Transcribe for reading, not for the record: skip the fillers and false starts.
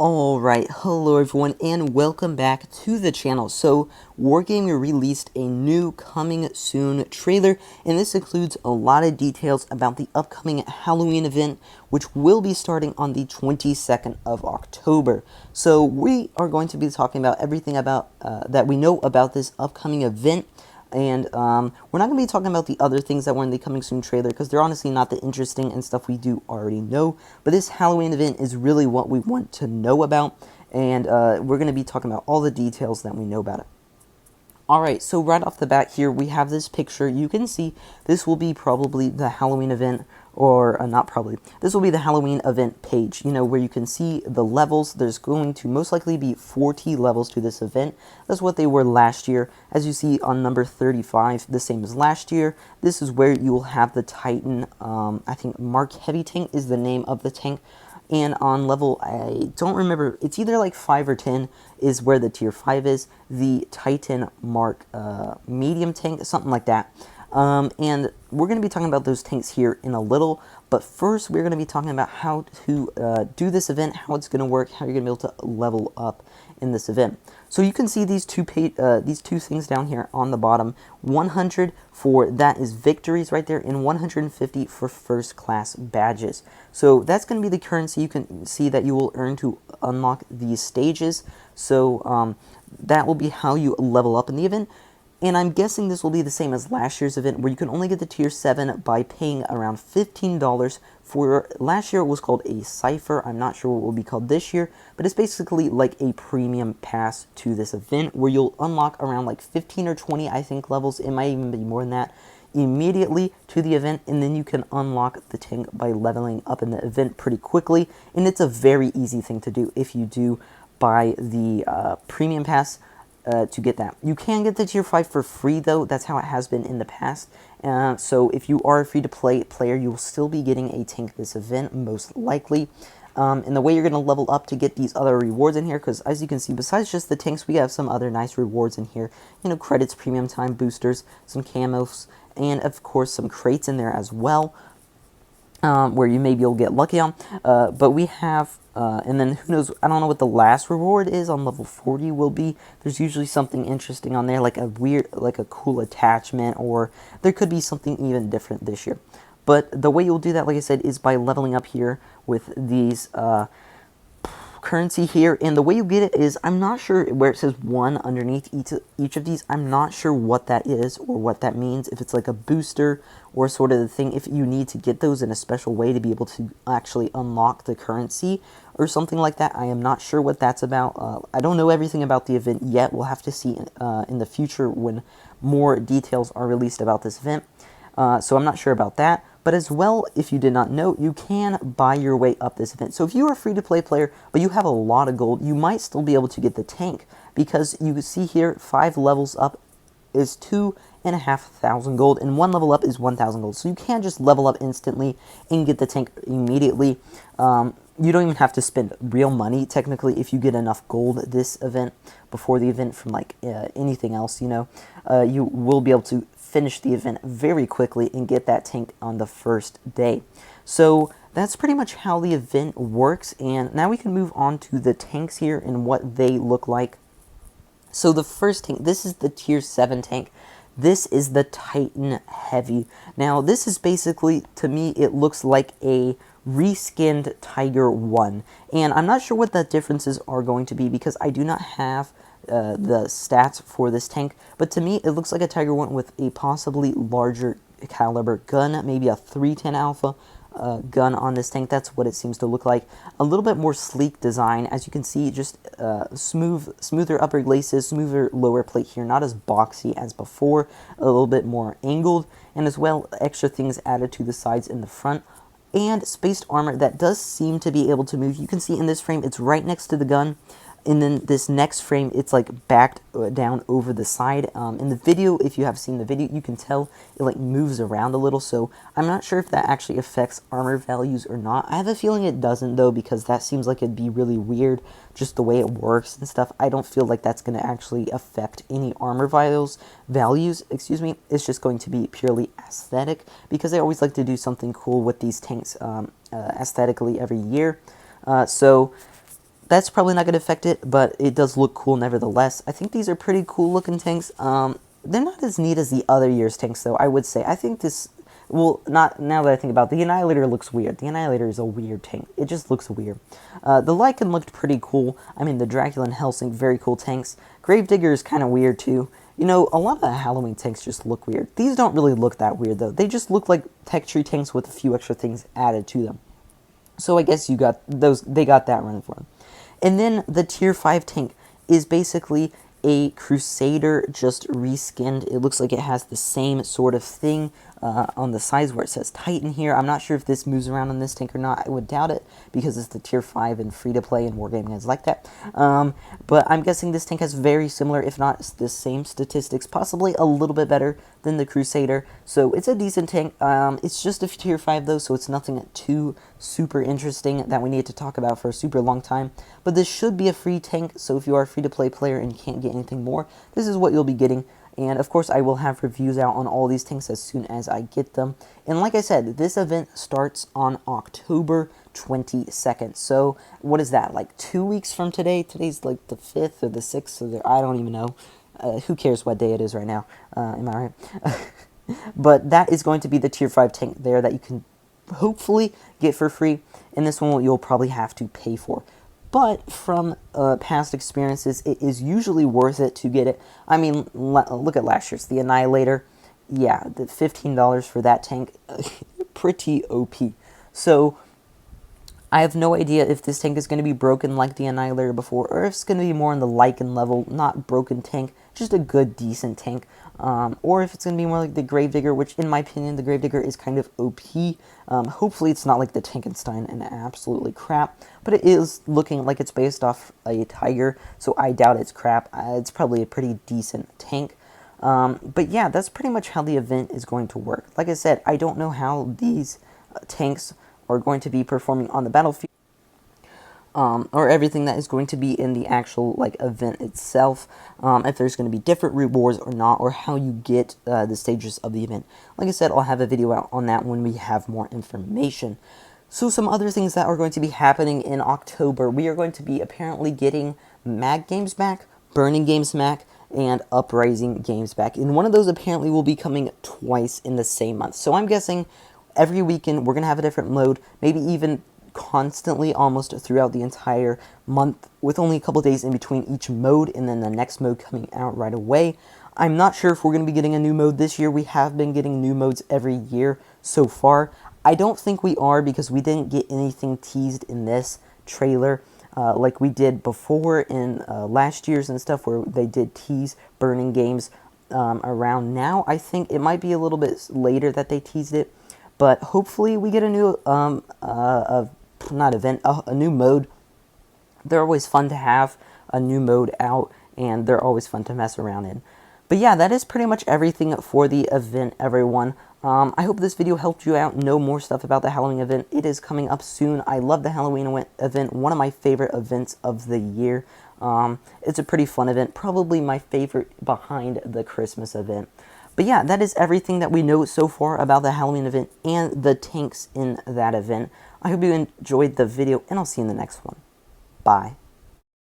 Alright, hello everyone and welcome back to the channel. So, Wargaming released a new coming soon trailer, and this includes a lot of details about the upcoming Halloween event, which will be starting on the 22nd of October. So we are going to be talking about everything about that we know about this upcoming event. And we're not going to be talking about the other things that were in the coming soon trailer because they're honestly not that interesting and stuff we do already know. But this Halloween event is really what we want to know about, and we're going to be talking about all the details that we know about it. Alright, so right off the bat here, we have this picture. You can see this will be probably the Halloween event, or not probably. This will be the Halloween event page, where you can see the levels. There's going to most likely be 40 levels to this event. That's what they were last year. As you see on number 35, the same as last year. This is where you will have the Titan, I think Mark Heavy Tank is the name of the tank. And on level, I don't remember, it's either like 5 or 10 is where the tier 5 is, the Titan Mark medium tank, something like that. And we're going to be talking about those tanks here in a little, but first we're going to be talking about how to do this event, how it's going to work, how you're going to be able to level up in this event. So you can see these two things down here on the bottom. 100 for that is victories right there, and 150 for first class badges. So that's going to be the currency you can see that you will earn to unlock these stages. So that will be how you level up in the event. And I'm guessing this will be the same as last year's event, where you can only get the tier 7 by paying around $15 for, last year it was called a Cypher. I'm not sure what it will be called this year, but it's basically like a premium pass to this event, where you'll unlock around like 15 or 20, I think, levels. It might even be more than that immediately to the event, and then you can unlock the tank by leveling up in the event pretty quickly. And it's a very easy thing to do if you do buy the premium pass. To get that. You can get the tier 5 for free though. That's how it has been in the past. So if you are a free-to-play player, you will still be getting a tank this event, most likely. And the way you're going to level up to get these other rewards in here, because as you can see, besides just the tanks, we have some other nice rewards in here. Credits, premium time, boosters, some camos, and of course some crates in there as well. Where you'll get lucky on, but we have, and then who knows, I don't know what the last reward is on level 40 will be. There's usually something interesting on there, like a weird, like a cool attachment, or there could be something even different this year. But the way you'll do that, like I said, is by leveling up here with these, currency here, and the way you get it is, I'm not sure where it says 1 underneath each of these. I'm not sure what that is or what that means, if it's like a booster or sort of the thing, if you need to get those in a special way to be able to actually unlock the currency or something like that. I am not sure what that's about. I don't know everything about the event yet. We'll have to see in the future when more details are released about this event. So I'm not sure about that. But as well, if you did not know, you can buy your way up this event. So if you are a free-to-play player, but you have a lot of gold, you might still be able to get the tank. Because you see here, 5 levels up is 2,500 gold, and 1 level up is 1,000 gold. So you can just level up instantly and get the tank immediately. You don't even have to spend real money, technically, if you get enough gold this event before the event from like anything else, you will be able to finish the event very quickly and get that tank on the first day. So that's pretty much how the event works, and now we can move on to the tanks here and what they look like. So the first tank, this is the tier 7 tank. This is the Titan Heavy. Now this is basically, to me, it looks like a reskinned Tiger 1, and I'm not sure what the differences are going to be because I do not have the stats for this tank, but to me it looks like a Tiger 1 with a possibly larger caliber gun, maybe a 310 Alpha gun on this tank. That's what it seems to look like. A little bit more sleek design, as you can see, just smoother upper glacis, smoother lower plate here, not as boxy as before, a little bit more angled, and as well extra things added to the sides and the front. And spaced armor that does seem to be able to move. You can see in this frame it's right next to the gun, and then this next frame it's like backed down over the side. In the video, if you have seen the video, you can tell it like moves around a little, so I'm not sure if that actually affects armor values or not. I have a feeling it doesn't though, because that seems like it'd be really weird just the way it works and stuff. I don't feel like that's going to actually affect any armor values, it's just going to be purely aesthetic, because they always like to do something cool with these tanks aesthetically every year. So that's probably not going to affect it, but it does look cool nevertheless. I think these are pretty cool looking tanks. They're not as neat as the other year's tanks, though, I would say. I think this, well, not now that I think about it, the Annihilator looks weird. The Annihilator is a weird tank. It just looks weird. The Lycan looked pretty cool. I mean, the Dracula and Helsing, very cool tanks. Gravedigger is kind of weird, too. You know, a lot of the Halloween tanks just look weird. These don't really look that weird, though. They just look like tech tree tanks with a few extra things added to them. So I guess you got those, they got that running for them. And then the Tier 5 tank is basically a Crusader just reskinned. It looks like it has the same sort of thing on the sides where it says Titan here. I'm not sure if this moves around on this tank or not. I would doubt it because it's the Tier 5 and free-to-play and Wargaming is like that. But I'm guessing this tank has very similar, if not the same statistics, possibly a little bit better than the Crusader. So it's a decent tank. It's just a Tier 5 though, so it's nothing too super interesting that we need to talk about for a super long time. But this should be a free tank, so if you are a free-to-play player and can't get anything more, this is what you'll be getting. And of course I will have reviews out on all these tanks as soon as I get them. And like I said, this event starts on October 22nd. So what is that, like 2 weeks from today? Today's like the 5th or the 6th, or I don't even know. Who cares what day it is right now? Am I right? But that is going to be the Tier 5 tank there that you can hopefully get for free. And this one you'll probably have to pay for. But from past experiences, it is usually worth it to get it. I mean, look at last year's, the Annihilator. Yeah, the $15 for that tank, pretty OP. So I have no idea if this tank is going to be broken like the Annihilator before, or if it's going to be more on the Lycan level, not broken tank, just a good, decent tank. Or if it's going to be more like the Gravedigger, which in my opinion, the Gravedigger is kind of OP. Hopefully it's not like the Tankenstein and absolutely crap, but it is looking like it's based off a Tiger, so I doubt it's crap. It's probably a pretty decent tank. But yeah, that's pretty much how the event is going to work. Like I said, I don't know how these tanks are going to be performing on the battlefield. Or everything that is going to be in the actual like event itself, if there's going to be different rewards or not, or how you get the stages of the event. Like I said, I'll have a video out on that when we have more information. So some other things that are going to be happening in October, we are going to be apparently getting Mag games back, Burning games back, and Uprising games back. And one of those apparently will be coming twice in the same month. So I'm guessing every weekend we're going to have a different mode, maybe even constantly almost throughout the entire month, with only a couple days in between each mode and then the next mode coming out right away. I'm not sure if we're going to be getting a new mode this year. We have been getting new modes every year so far. I don't think we are, because we didn't get anything teased in this trailer like we did before in last year's and stuff, where they did tease Burning games around now. I think it might be a little bit later that they teased it, but hopefully we get a new a new mode. They're always fun to have a new mode out, and they're always fun to mess around in. But yeah, that is pretty much everything for the event, everyone. I hope this video helped you out know more stuff about the Halloween event. It is coming up soon. I love the Halloween event, one of my favorite events of the year. It's a pretty fun event, probably my favorite behind the Christmas event. But yeah, that is everything that we know so far about the Halloween event and the tanks in that event. I hope you enjoyed the video, and I'll see you in the next one. Bye.